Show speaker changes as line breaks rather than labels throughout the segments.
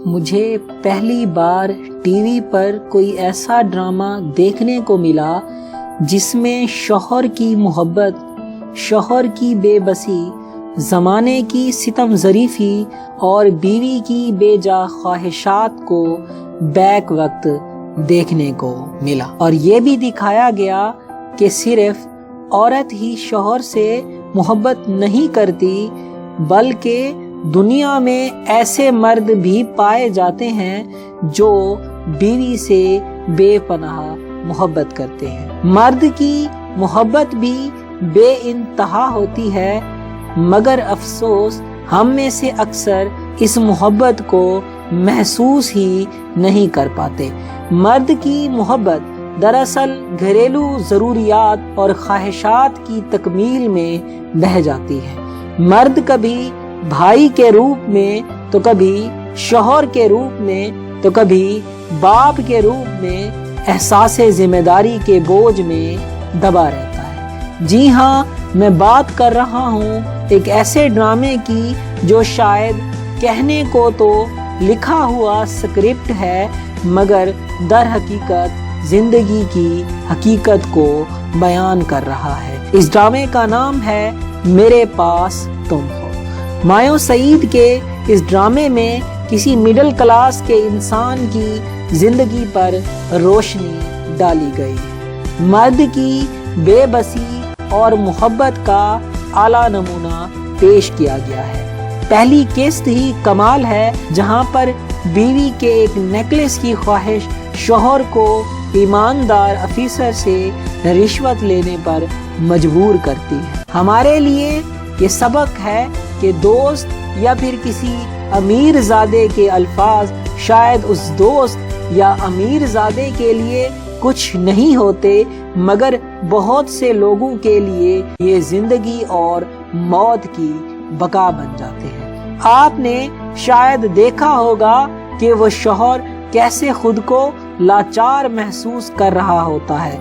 مجھے پہلی بار T V پر کوئی ایسا ڈرامہ دیکھنے کو ملا جس میں شوہر کی محبت، شوہر کی بے بسی، زمانے کی ستم ظریفی اور بیوی کی بے جا خواہشات کو بیک وقت دیکھنے کو ملا، اور یہ بھی دکھایا گیا کہ صرف عورت ہی شوہر سے محبت نہیں کرتی، بلکہ دنیا میں ایسے مرد بھی پائے جاتے ہیں جو بیوی سے بے پناہ محبت کرتے ہیں۔ مرد کی محبت بھی بے انتہا ہوتی ہے، مگر افسوس ہم میں سے اکثر اس محبت کو محسوس ہی نہیں کر پاتے۔ مرد کی محبت دراصل گھریلو ضروریات اور خواہشات کی تکمیل میں بہہ جاتی ہے۔ مرد کبھی بھائی کے روپ میں، تو کبھی شوہر کے روپ میں، تو کبھی باپ کے روپ میں احساس ذمہ داری کے بوجھ میں دبا رہتا ہے۔ جی ہاں، میں بات کر رہا ہوں ایک ایسے ڈرامے کی جو شاید کہنے کو تو لکھا ہوا سکرپٹ ہے، مگر در حقیقت زندگی کی حقیقت کو بیان کر رہا ہے۔ اس ڈرامے کا نام ہے میرے پاس تم ہو۔ مایوں سعید کے اس ڈرامے میں کسی مڈل کلاس کے انسان کی زندگی پر روشنی ڈالی گئی۔ مرد کی بے بسی اور محبت کا اعلیٰ نمونہ پیش کیا گیا ہے۔ پہلی قسط ہی کمال ہے، جہاں پر بیوی کے ایک نیکلس کی خواہش شوہر کو ایماندار آفیسر سے رشوت لینے پر مجبور کرتی ہے۔ ہمارے لیے یہ سبق ہے کہ دوست یا پھر کسی امیر زادے کے الفاظ شاید اس دوست یا امیر زادے کے لیے کچھ نہیں ہوتے، مگر بہت سے لوگوں کے لیے یہ زندگی اور موت کی بقا بن جاتے ہیں۔ آپ نے شاید دیکھا ہوگا کہ وہ شوہر کیسے خود کو لاچار محسوس کر رہا ہوتا ہے،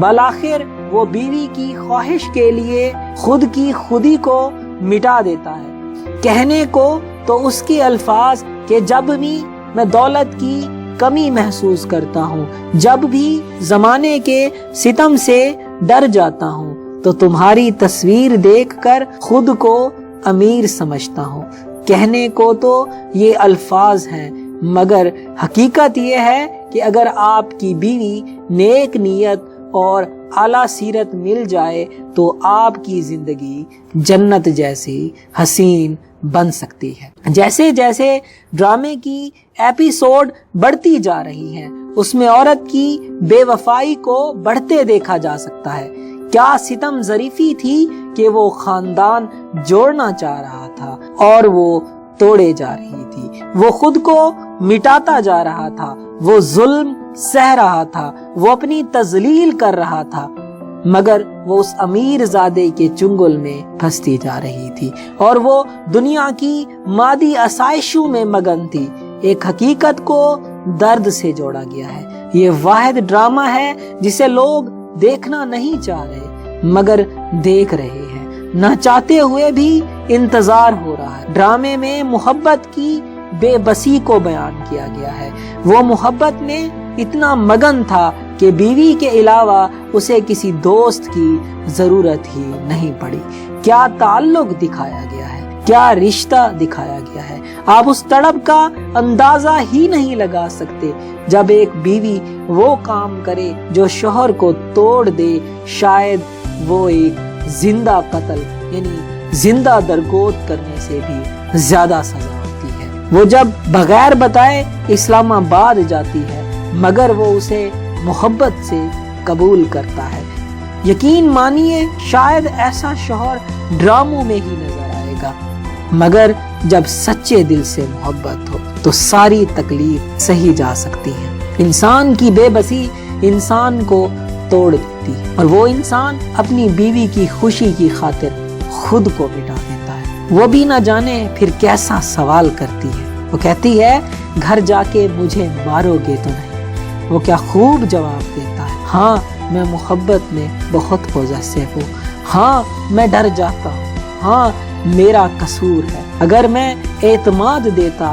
بالآخر وہ بیوی کی خواہش کے لیے خود کی خودی کو مٹا دیتا ہے۔ کہنے کو تو اس کے الفاظ کہ جب بھی میں دولت کی کمی محسوس کرتا ہوں، جب بھی زمانے کے ستم سے ڈر جاتا ہوں، تو تمہاری تصویر دیکھ کر خود کو امیر سمجھتا ہوں۔ کہنے کو تو یہ الفاظ ہیں، مگر حقیقت یہ ہے کہ اگر آپ کی بیوی نیک نیت اور اعلیٰ سیرت مل جائے تو آپ کی زندگی جنت جیسی حسین بن سکتی ہے۔ جیسے جیسے ڈرامے کی ایپیسوڈ بڑھتی جا رہی ہیں، اس میں عورت کی بے وفائی کو بڑھتے دیکھا جا سکتا ہے۔ کیا ستم ظریفی تھی کہ وہ خاندان جوڑنا چاہ رہا تھا اور وہ توڑے جا رہی تھی، وہ خود کو مٹاتا جا رہا تھا، وہ ظلم سہ رہا تھا، وہ اپنی تذلیل کر رہا تھا، مگر وہ اس امیر زادے کے چنگل میں پھنستی جا رہی تھی اور وہ دنیا کی مادی آسائشوں میں مگن تھی۔ ایک حقیقت کو درد سے جوڑا گیا ہے۔ یہ واحد ڈرامہ ہے جسے لوگ دیکھنا نہیں چاہ رہے، مگر دیکھ رہے ہیں، نہ چاہتے ہوئے بھی انتظار ہو رہا ہے۔ ڈرامے میں محبت کی بے بسی کو بیان کیا گیا ہے۔ وہ محبت میں اتنا مگن تھا کہ بیوی کے علاوہ اسے کسی دوست کی ضرورت ہی نہیں پڑی۔ کیا تعلق دکھایا گیا ہے، کیا رشتہ دکھایا گیا ہے۔ آپ اس تڑپ کا اندازہ ہی نہیں لگا سکتے جب ایک بیوی وہ کام کرے جو شوہر کو توڑ دے۔ شاید وہ ایک زندہ قتل یعنی زندہ درگوت کرنے سے بھی زیادہ سزا ہوتی ہے۔ وہ جب بغیر بتائے اسلام آباد جاتی ہے، مگر وہ اسے محبت سے قبول کرتا ہے۔ یقین مانیے شاید ایسا شوہر ڈراموں میں ہی نظر آئے گا، مگر جب سچے دل سے محبت ہو تو ساری تکلیف سہی جا سکتی ہے۔ انسان کی بے بسی انسان کو توڑ دیتی ہے اور وہ انسان اپنی بیوی کی خوشی کی خاطر خود کو مٹا دیتا ہے۔ وہ بھی نہ جانے پھر کیسا سوال کرتی ہے۔ وہ کہتی ہے گھر جا کے مجھے مارو گے تو نہیں۔ وہ کیا خوب جواب دیتا ہے، ہاں میں محبت میں بہت پوزیسو ہوں، ہاں میں ڈر جاتا ہوں، ہاں میرا قصور ہے۔ اگر میں اعتماد دیتا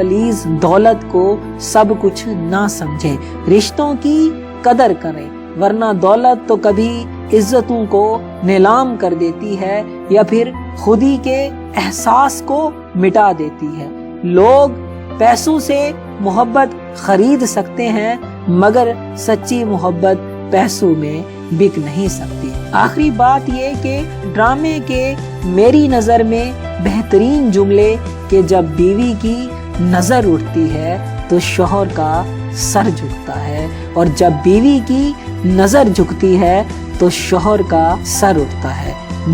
پلیز دولت کو سب کچھ نہ سمجھیں، رشتوں کی قدر کریں، ورنہ دولت تو کبھی عزتوں کو نیلام کر دیتی ہے یا پھر خودی کے احساس کو مٹا دیتی ہے۔ لوگ پیسوں سے محبت خرید سکتے ہیں مگر سچی محبت پیسوں میں بک نہیں سکتی۔ آخری بات یہ کہ ڈرامے کے میری نظر میں بہترین جملے کہ جب بیوی کی نظر اٹھتی ہے تو شوہر کا سر جھکتا ہے، اور جب بیوی کی نظر جھکتی ہے تو شوہر کا سر اٹھتا ہے۔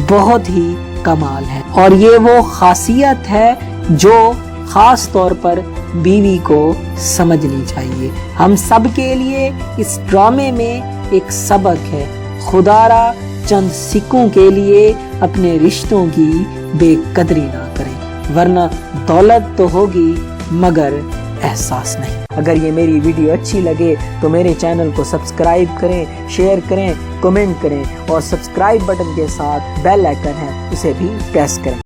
بہت ہی کمال ہے، اور یہ وہ خاصیت ہے جو خاص طور پر بیوی کو سمجھنی چاہیے۔ ہم سب کے لیے اس ڈرامے میں ایک سبق ہے، خدا را چند سکوں کے لیے اپنے رشتوں کی بے قدری نہ کریں، ورنہ دولت تو ہوگی مگر احساس نہیں۔ اگر یہ میری ویڈیو اچھی لگے تو میرے چینل کو سبسکرائب کریں، شیئر کریں، کمنٹ کریں، اور سبسکرائب بٹن کے ساتھ بیل آئیکن ہے اسے بھی پریس کریں۔